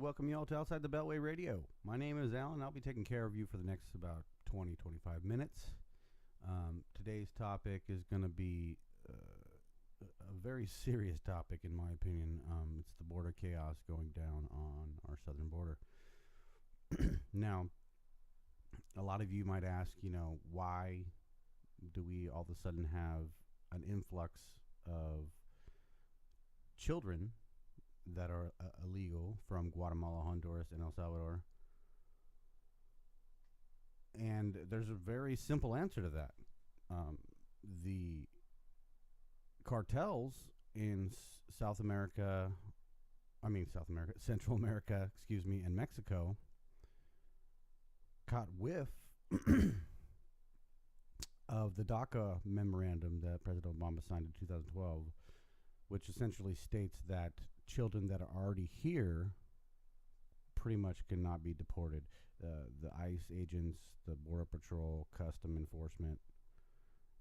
welcome you all to Outside the Beltway Radio. My name is Alan. I'll be taking care of you for the next about 20-25 minutes. Today's topic is going to be a very serious topic, in my opinion. It's the border chaos going down on our southern border. Now, a lot of you might ask, why do we all of a sudden have an influx of children that are illegal from Guatemala, Honduras, and El Salvador? And there's a very simple answer to that. The cartels in Central America, and Mexico caught whiff of the DACA memorandum that President Obama signed in 2012, which essentially states that children that are already here pretty much cannot be deported. The ICE agents, the Border Patrol, Custom Enforcement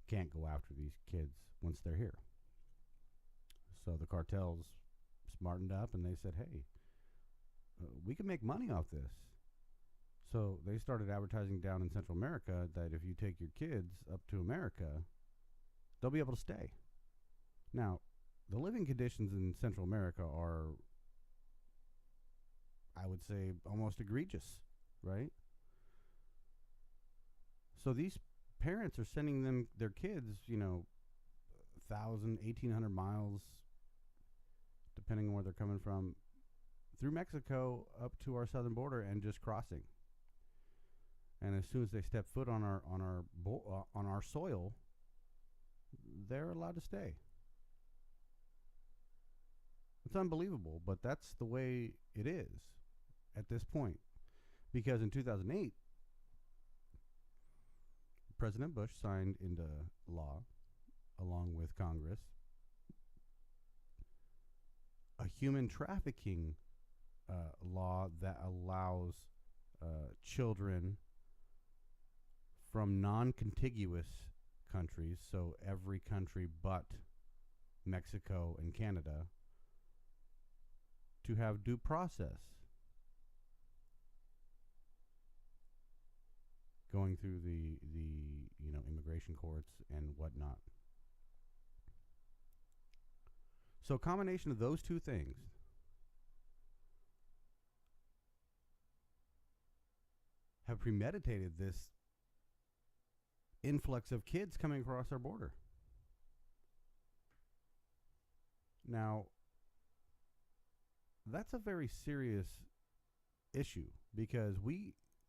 can't go after these kids once they're here. So the cartels smartened up and they said, hey, we can make money off this. So they started advertising down in Central America that if you take your kids up to America, they'll be able to stay. Now, the living conditions in Central America are, I would say, almost egregious, right? So these parents are sending their kids, 1,000, 1,800 miles, depending on where they're coming from, through Mexico up to our southern border and just crossing. And as soon as they step foot on our soil, they're allowed to stay. It's unbelievable, but that's the way it is at this point. Because in 2008, President Bush signed into law, along with Congress, a human trafficking law that allows children from non-contiguous countries, so every country but Mexico and Canada, to have due process, going through the immigration courts and whatnot. So a combination of those two things have premeditated this influx of kids coming across our border. Now, that's a very serious issue because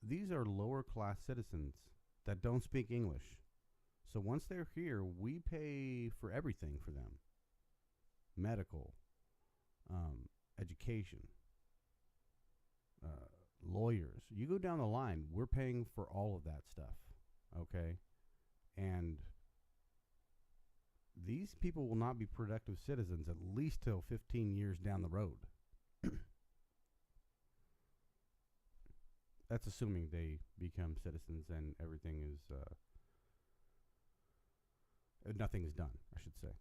these are lower class citizens that don't speak English. So once they're here, we pay for everything for them. Medical, education, lawyers. You go down the line, we're paying for all of that stuff. Okay? And these people will not be productive citizens at least till 15 years down the road. That's assuming they become citizens and everything is, nothing is done, I should say.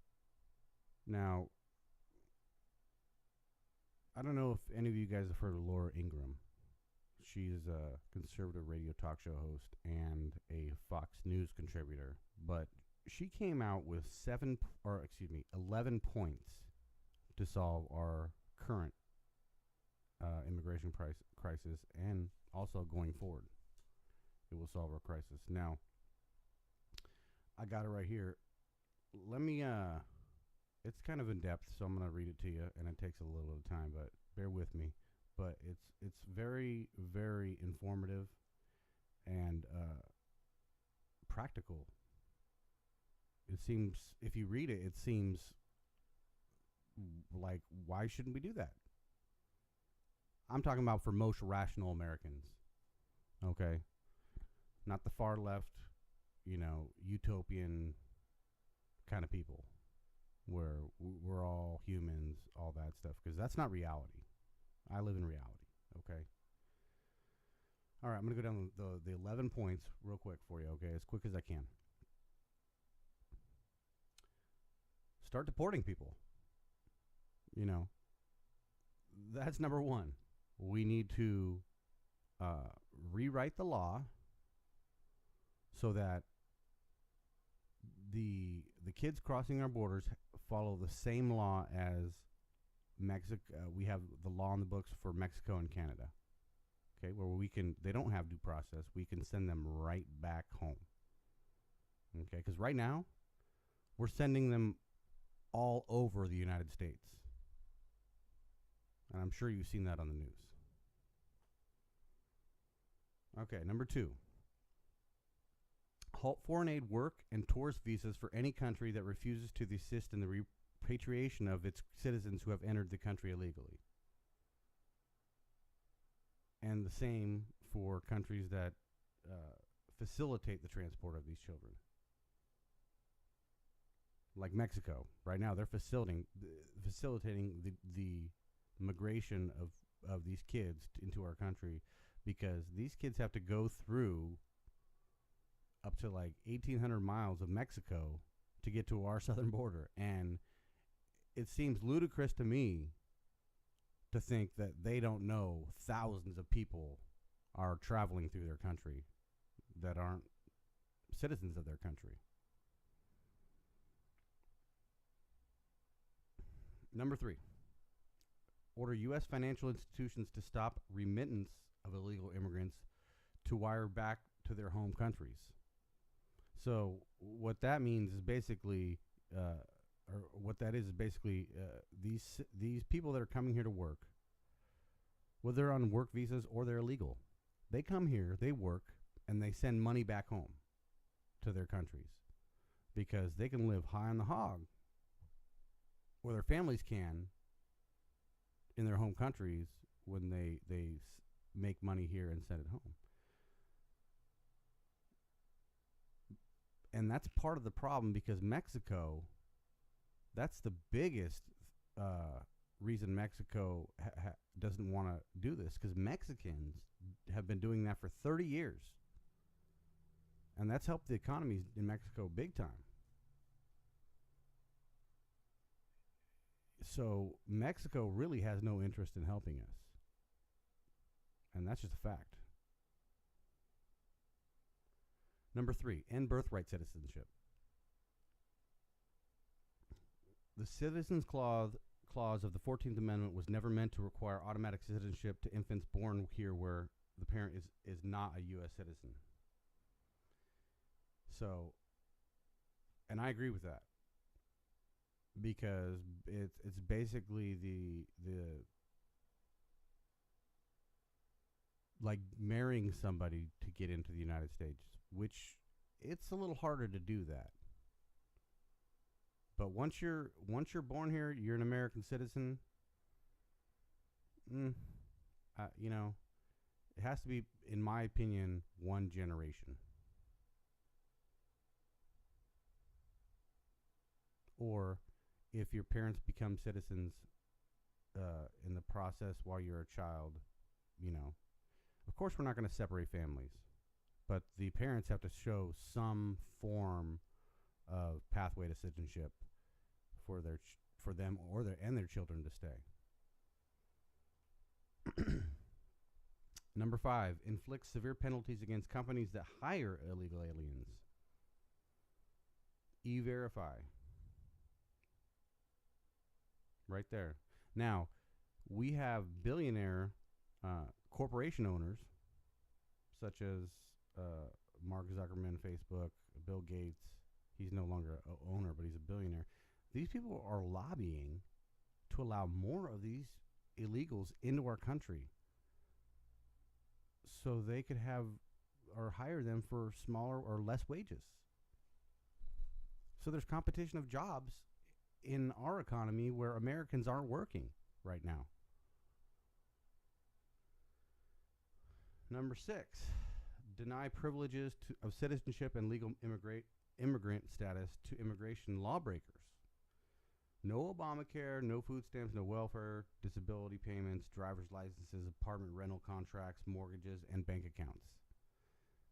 Now, I don't know if any of you guys have heard of Laura Ingraham. She's a conservative radio talk show host and a Fox News contributor, but she came out with 11 points to solve our current immigration crisis, and also going forward, it will solve our crisis. Now, I got it right here. Let me, it's kind of in depth, so I'm going to read it to you, and it takes a little bit of time, but bear with me. But it's very, very informative and practical. It seems, if you read it, it seems like, why shouldn't we do that? I'm talking about for most rational Americans, okay? Not the far left, utopian kind of people where we're all humans, all that stuff, because that's not reality. I live in reality, okay? All right, I'm going to go down the 11 points real quick for you, okay? As quick as I can. Start deporting people. That's number one. We need to rewrite the law so that the kids crossing our borders follow the same law as Mexico. We have the law in the books for Mexico and Canada. Okay, where they don't have due process. We can send them right back home. Okay, because right now we're sending them all over the United States, and I'm sure you've seen that on the news. Okay, number 2. Halt foreign aid work and tourist visas for any country that refuses to assist in the repatriation of its citizens who have entered the country illegally. And the same for countries that facilitate the transport of these children. Like Mexico. Right now, they're facilitating the migration of these kids into our country, because these kids have to go through up to like 1,800 miles of Mexico to get to our southern border. And it seems ludicrous to me to think that they don't know thousands of people are traveling through their country that aren't citizens of their country. Number 3, order U.S. financial institutions to stop remittance of illegal immigrants to wire back to their home countries. So what that means is basically, these people that are coming here to work, whether they're on work visas or they're illegal, they come here, they work, and they send money back home to their countries because they can live high on the hog, or their families can, in their home countries when they make money here and send it home. And that's part of the problem, because Mexico, that's the biggest reason Mexico doesn't want to do this, because Mexicans have been doing that for 30 years. And that's helped the economy in Mexico big time. So Mexico really has no interest in helping us. And that's just a fact. Number 3, end birthright citizenship. The Citizens Clause of the 14th Amendment was never meant to require automatic citizenship to infants born here where the parent is not a U.S. citizen. So, and I agree with that, because it's basically the like marrying somebody to get into the United States, which it's a little harder to do that. But once you're born here, you're an American citizen. You know, it has to be, in my opinion, one generation. Or if your parents become citizens in the process while you're a child, you know, of course we're not going to separate families, but the parents have to show some form of pathway to citizenship for them or their children to stay. Number 5, inflict severe penalties against companies that hire illegal aliens. E-Verify. Right there. Now, we have billionaire corporation owners, such as Mark Zuckerman, Facebook, Bill Gates. He's no longer an owner, but he's a billionaire. These people are lobbying to allow more of these illegals into our country so they could have or hire them for smaller or less wages. So there's competition of jobs in our economy where Americans aren't working right now. Number 6, deny privileges of citizenship and legal immigrant status to immigration lawbreakers. No Obamacare, no food stamps, no welfare, disability payments, driver's licenses, apartment rental contracts, mortgages, and bank accounts.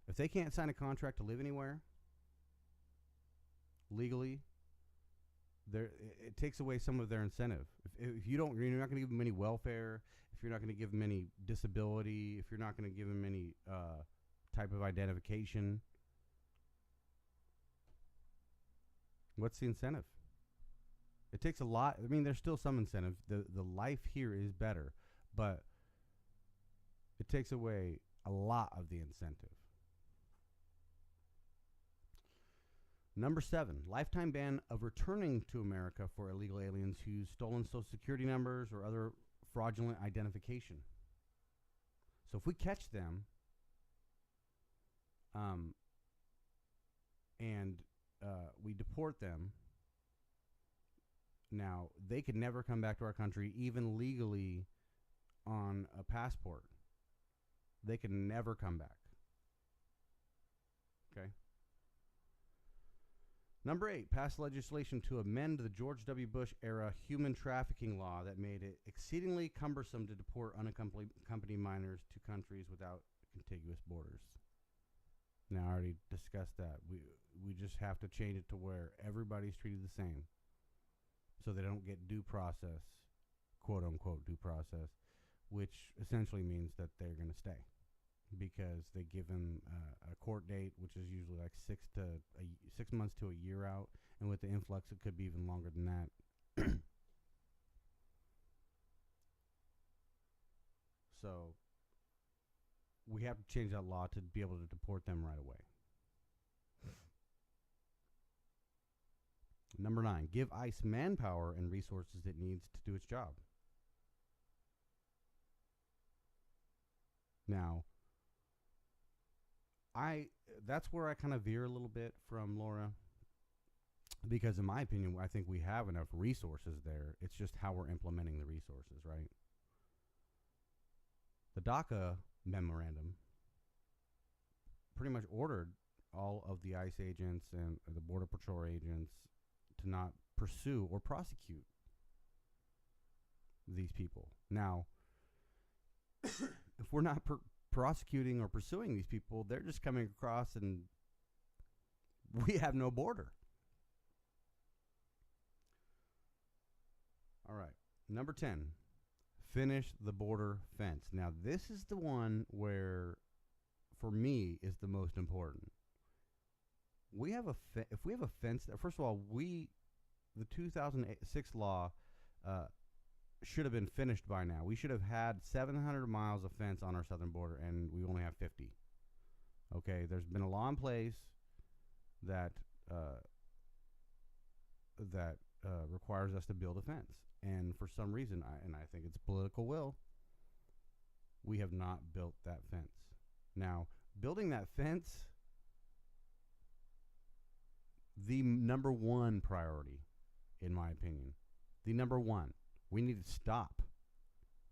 If they can't sign a contract to live anywhere legally, it takes away some of their incentive. If you don't, you're not going to give them any welfare. If you're not going to give them any disability, if you're not going to give them any type of identification, what's the incentive? It takes a lot. I mean, there's still some incentive. The life here is better, but it takes away a lot of the incentive. Number 7, lifetime ban of returning to America for illegal aliens who use stolen Social Security numbers or other fraudulent identification. So if we catch them, and we deport them, now they could never come back to our country, even legally on a passport. They could never come back. Okay. Number 8, pass legislation to amend the George W. Bush era human trafficking law that made it exceedingly cumbersome to deport unaccompanied minors to countries without contiguous borders. Now, I already discussed that. We just have to change it to where everybody's treated the same, so they don't get due process, quote unquote due process, which essentially means that they're going to stay, because they give them a court date, which is usually like 6 months to a year out, and with the influx, it could be even longer than that. So we have to change that law to be able to deport them right away. Number 9, give ICE manpower and resources it needs to do its job. Now, that's where I kind of veer a little bit from Laura, because in my opinion, I think we have enough resources there. It's just how we're implementing the resources, right? The DACA memorandum pretty much ordered all of the ICE agents and the Border Patrol agents to not pursue or prosecute these people. Now, if we're not prosecuting or pursuing these people, they're just coming across and we have no border. All right. Number 10, finish the border fence. Now, this is the one where, for me, is the most important. We have if we have a fence, first of all, the 2006 law should have been finished by now. We should have had 700 miles of fence on our southern border, and we only have 50. Okay, there's been a law in place that requires us to build a fence, and for some reason, I think it's political will, we have not built that fence. Now, building that fence, the number one priority, in my opinion, the number one, we need to stop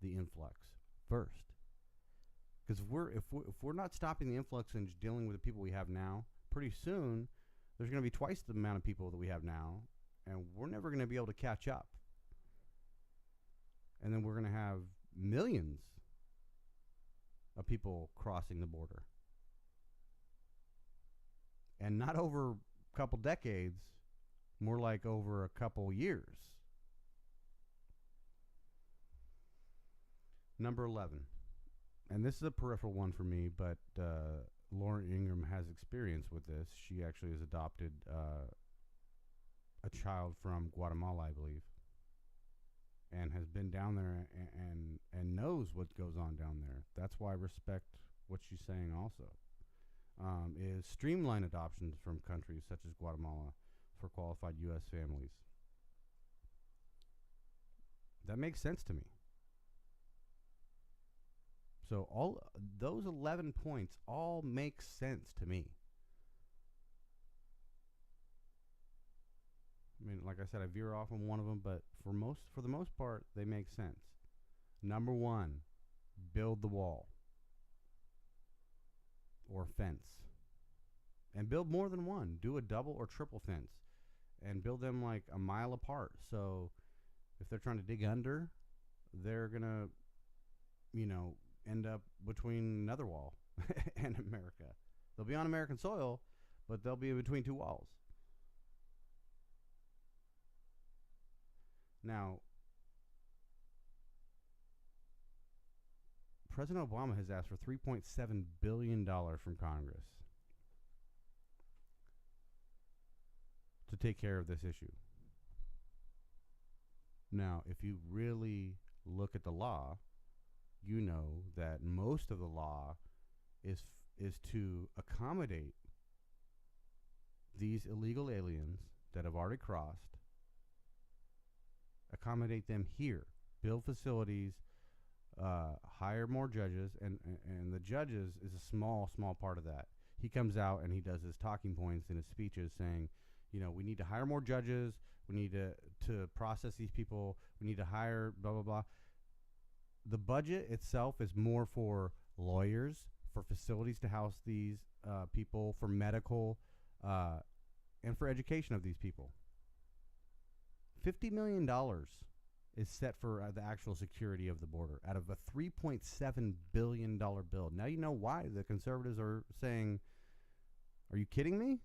the influx first. Because if we're not stopping the influx and just dealing with the people we have now, pretty soon there's going to be twice the amount of people that we have now, and we're never going to be able to catch up. And then we're going to have millions of people crossing the border. And not over a couple decades, more like over a couple years. Number 11, and this is a peripheral one for me, but Laura Ingraham has experience with this. She actually has adopted a child from Guatemala, I believe, and has been down there and knows what goes on down there. That's why I respect what she's saying also, is streamline adoptions from countries such as Guatemala for qualified U.S. families. That makes sense to me. So all those 11 points all make sense to me. I mean, like I said, I veer off on one of them, but for the most part, they make sense. Number 1, build the wall or fence. And build more than one. Do a double or triple fence. And build them like a mile apart. So if they're trying to dig under, they're going to, end up between another wall and America. They'll be on American soil, but they'll be between two walls. Now, President Obama has asked for $3.7 billion from Congress to take care of this issue. Now, if you really look at the law, you know that most of the law is to accommodate these illegal aliens that have already crossed, accommodate them here, build facilities, hire more judges, and the judges is a small part of that. He comes out and he does his talking points in his speeches saying, you know, we need to hire more judges, we need to process these people, we need to hire blah, blah, blah. The budget itself is more for lawyers, for facilities to house these people, for medical, and for education of these people. $50 million is set for the actual security of the border out of a $3.7 billion bill. Now you know why the conservatives are saying, are you kidding me?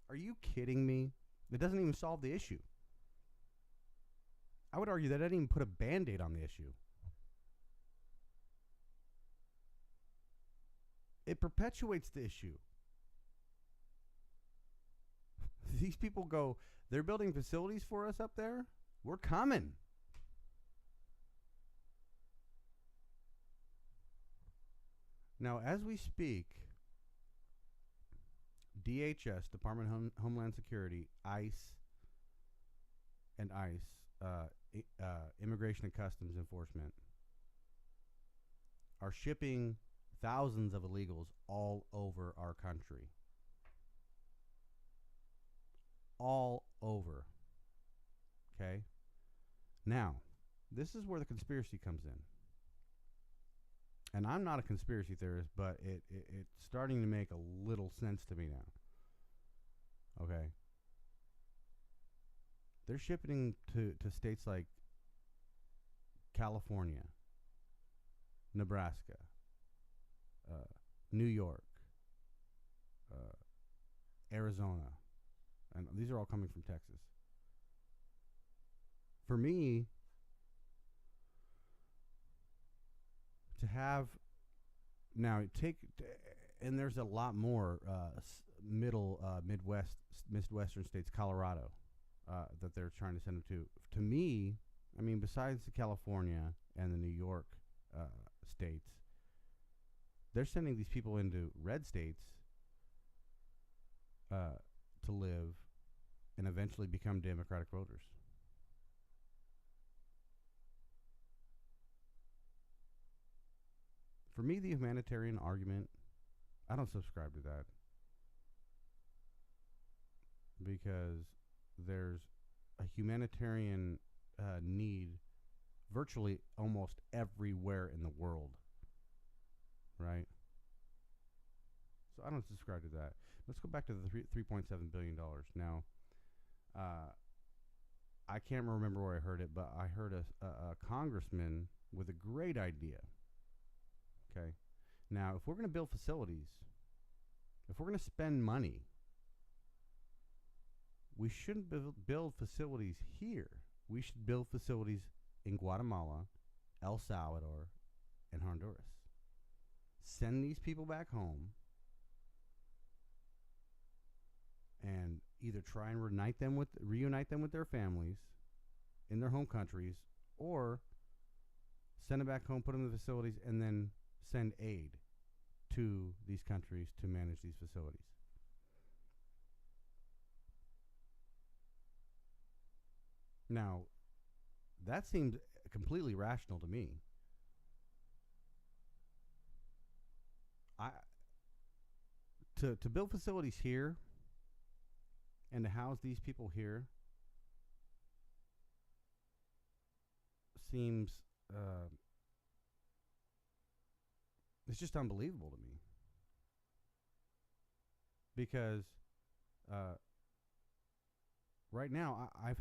Are you kidding me? It doesn't even solve the issue. I would argue that didn't even put a Band-Aid on the issue. It perpetuates the issue. These people go, they're building facilities for us up there. We're coming. Now, as we speak, DHS, Department of Homeland Security, ICE, Immigration and Customs Enforcement, are shipping thousands of illegals all over our country. All over. Okay? Now, this is where the conspiracy comes in. And I'm not a conspiracy theorist, but it's starting to make a little sense to me now. Okay? They're shipping to states like California, Nebraska, New York, Arizona, and these are all coming from Texas. For me, to have now and there's a lot more Midwestern states, Colorado, that they're trying to send them to. To me, I mean, besides the California and the New York states, they're sending these people into red states to live and eventually become Democratic voters. For me, the humanitarian argument, I don't subscribe to that. Because there's a humanitarian need virtually almost everywhere in the world. Right? So I don't subscribe to that. Let's go back to the $3.7 billion. Now, I can't remember where I heard it, but I heard a congressman with a great idea. Okay? Now, if we're going to build facilities, if we're going to spend money, we shouldn't build facilities here. We should build facilities in Guatemala, El Salvador, and Honduras. Send these people back home and either try and reunite them with their families in their home countries, or send them back home, put them in the facilities, and then send aid to these countries to manage these facilities. Now, that seemed completely rational to me. To build facilities here and to house these people here seems it's just unbelievable to me, because right now I've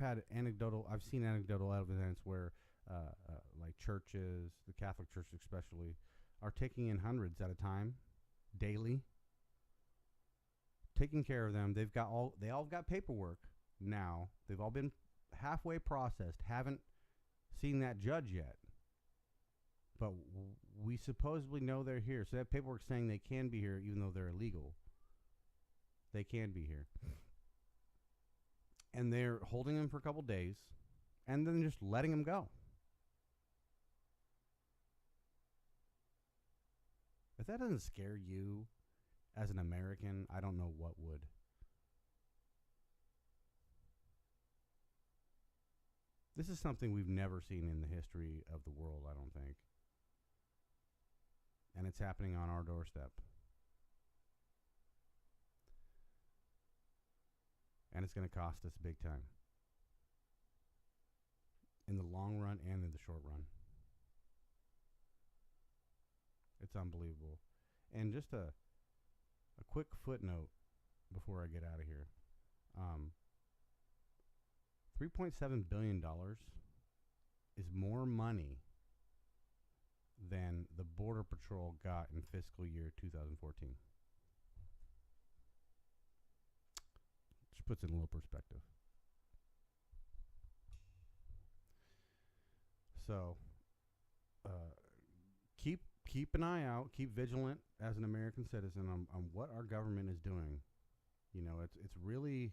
seen anecdotal evidence where like churches, the Catholic Church especially, are taking in hundreds at a time, daily, taking care of them. They all got paperwork now. They've all been halfway processed, haven't seen that judge yet, but we supposedly know they're here. So that paperwork saying they can be here even though they're illegal. They can be here. And they're holding them for a couple days and then just letting them go. If that doesn't scare you as an American, I don't know what would. This is something we've never seen in the history of the world, I don't think. And it's happening on our doorstep. And it's going to cost us big time. In the long run and in the short run. It's unbelievable. And just a quick footnote before I get out of here. $3.7 billion is more money than the Border Patrol got in fiscal year 2014. Just puts it in a little perspective. So, keep an eye out, keep vigilant as an American citizen on what our government is doing. You know, it's really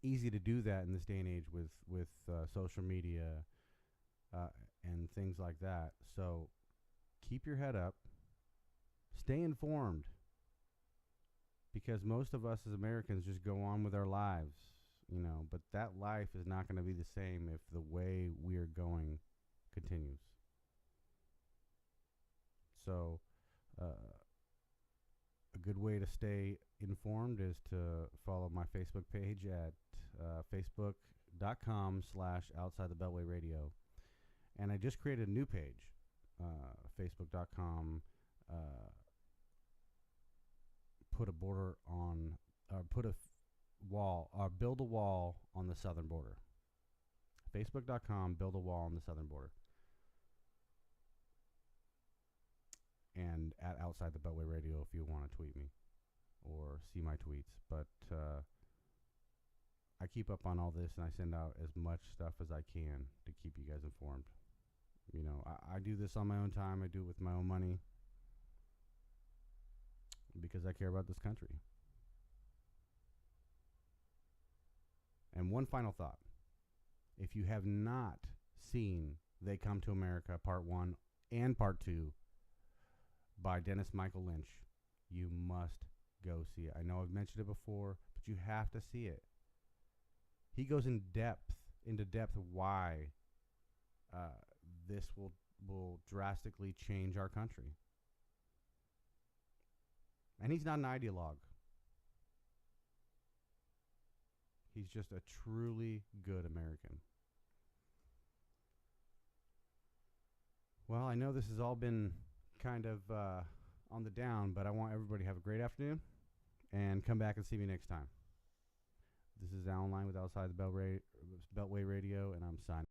easy to do that in this day and age with social media and things like that. So keep your head up, stay informed, because most of us as Americans just go on with our lives, you know, but that life is not going to be the same if the way we're going continues. So a good way to stay informed is to follow my Facebook page at facebook.com/outside the Beltway radio. And I just created a new page, facebook.com, put a border on, build a wall on the southern border. Facebook.com, build a wall on the southern border. And at Outside the Beltway Radio if you want to tweet me or see my tweets. But I keep up on all this, and I send out as much stuff as I can to keep you guys informed. You know, I do this on my own time. I do it with my own money because I care about this country. And one final thought. If you have not seen They Come to America Part 1 and Part 2 by Dennis Michael Lynch, you must go see it. I know I've mentioned it before, but you have to see it. He goes into depth why this will drastically change our country. And he's not an ideologue. He's just a truly good American. Well, I know this has all been kind of on the down, but I want everybody to have a great afternoon and come back and see me next time. This is Al Online with Outside the Beltway Radio, and I'm signing.